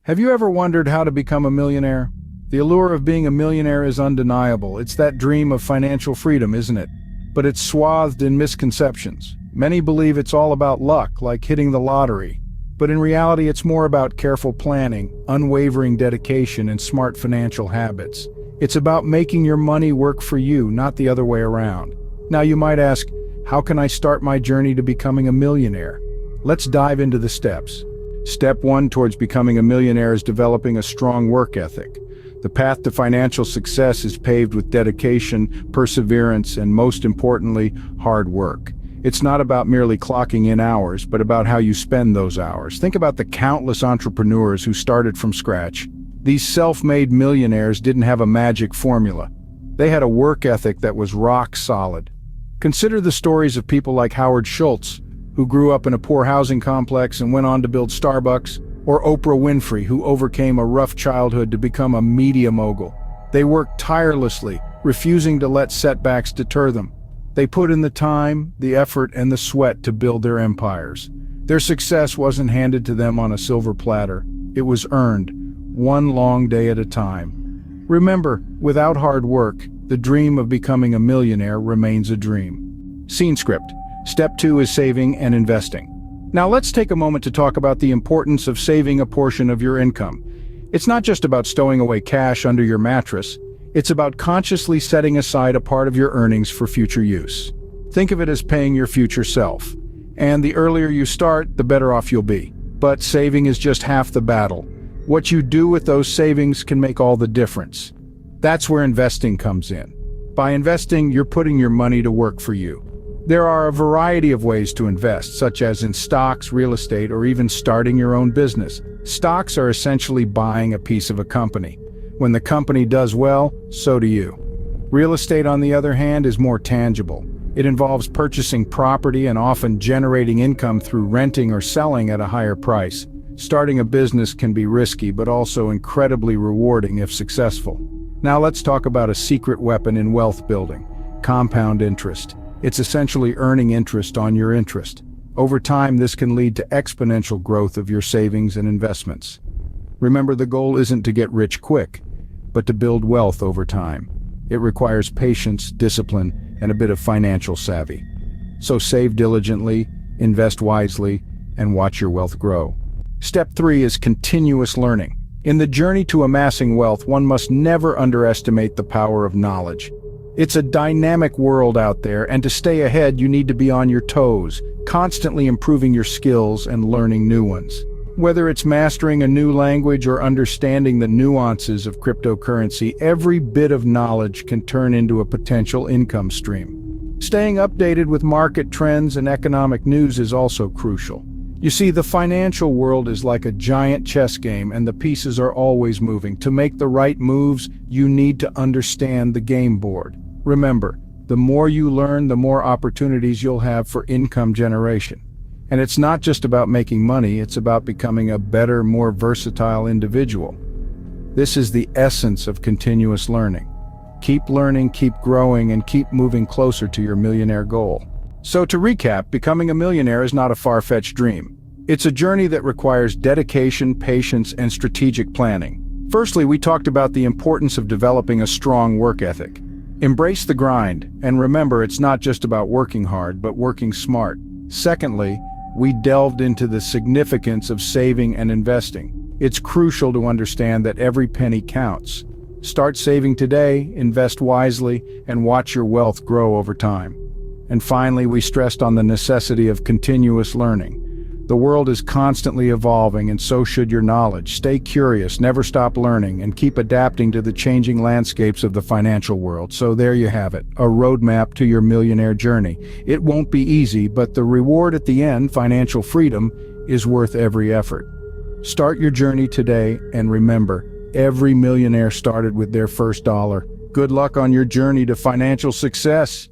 Have you ever wondered how to become a millionaire? The allure of being a millionaire is undeniable. It's that dream of financial freedom, isn't it? But it's swathed in misconceptions. Many believe it's all about luck, like hitting the lottery. But in reality, it's more about careful planning, unwavering dedication, and smart financial habits. It's about making your money work for you, not the other way around. Now you might ask, how can I start my journey to becoming a millionaire? Let's dive into the steps. Step 1 towards becoming a millionaire is developing a strong work ethic. The path to financial success is paved with dedication, perseverance, and most importantly, hard work. It's not about merely clocking in hours, but about how you spend those hours. Think about the countless entrepreneurs who started from scratch. These self-made millionaires didn't have a magic formula. They had a work ethic that was rock solid. Consider the stories of people like Howard Schultz, who grew up in a poor housing complex and went on to build Starbucks, or Oprah Winfrey, who overcame a rough childhood to become a media mogul. They worked tirelessly, refusing to let setbacks deter them. They put in the time, the effort, and the sweat to build their empires. Their success wasn't handed to them on a silver platter. It was earned, one long day at a time. Remember, without hard work, the dream of becoming a millionaire remains a dream. Scene script. Step 2 is saving and investing. Now let's take a moment to talk about the importance of saving a portion of your income. It's not just about stowing away cash under your mattress. It's about consciously setting aside a part of your earnings for future use. Think of it as paying your future self. And the earlier you start, the better off you'll be. But saving is just half the battle. What you do with those savings can make all the difference. That's where investing comes in. By investing, you're putting your money to work for you. There are a variety of ways to invest, such as in stocks, real estate, or even starting your own business. Stocks are essentially buying a piece of a company. When the company does well, so do you. Real estate, on the other hand, is more tangible. It involves purchasing property and often generating income through renting or selling at a higher price. Starting a business can be risky, but also incredibly rewarding if successful. Now let's talk about a secret weapon in wealth building: compound interest. It's essentially earning interest on your interest. Over time, this can lead to exponential growth of your savings and investments. Remember, the goal isn't to get rich quick, but to build wealth over time. It requires patience, discipline, and a bit of financial savvy. So save diligently, invest wisely, and watch your wealth grow. Step 3 is continuous learning. In the journey to amassing wealth, one must never underestimate the power of knowledge. It's a dynamic world out there, and to stay ahead, you need to be on your toes, constantly improving your skills and learning new ones. Whether it's mastering a new language or understanding the nuances of cryptocurrency, every bit of knowledge can turn into a potential income stream. Staying updated with market trends and economic news is also crucial. You see, the financial world is like a giant chess game, and the pieces are always moving. To make the right moves, you need to understand the game board. Remember, the more you learn, the more opportunities you'll have for income generation. And it's not just about making money, it's about becoming a better, more versatile individual. This is the essence of continuous learning. Keep learning, keep growing, and keep moving closer to your millionaire goal. So to recap, becoming a millionaire is not a far-fetched dream. It's a journey that requires dedication, patience, and strategic planning. Firstly, we talked about the importance of developing a strong work ethic. Embrace the grind, and remember, it's not just about working hard, but working smart. Secondly, we delved into the significance of saving and investing. It's crucial to understand that every penny counts. Start saving today, invest wisely, and watch your wealth grow over time. And finally, we stressed on the necessity of continuous learning. The world is constantly evolving, and so should your knowledge. Stay curious, never stop learning, and keep adapting to the changing landscapes of the financial world. So there you have it, a roadmap to your millionaire journey. It won't be easy, but the reward at the end, financial freedom, is worth every effort. Start your journey today, and remember, every millionaire started with their first dollar. Good luck on your journey to financial success.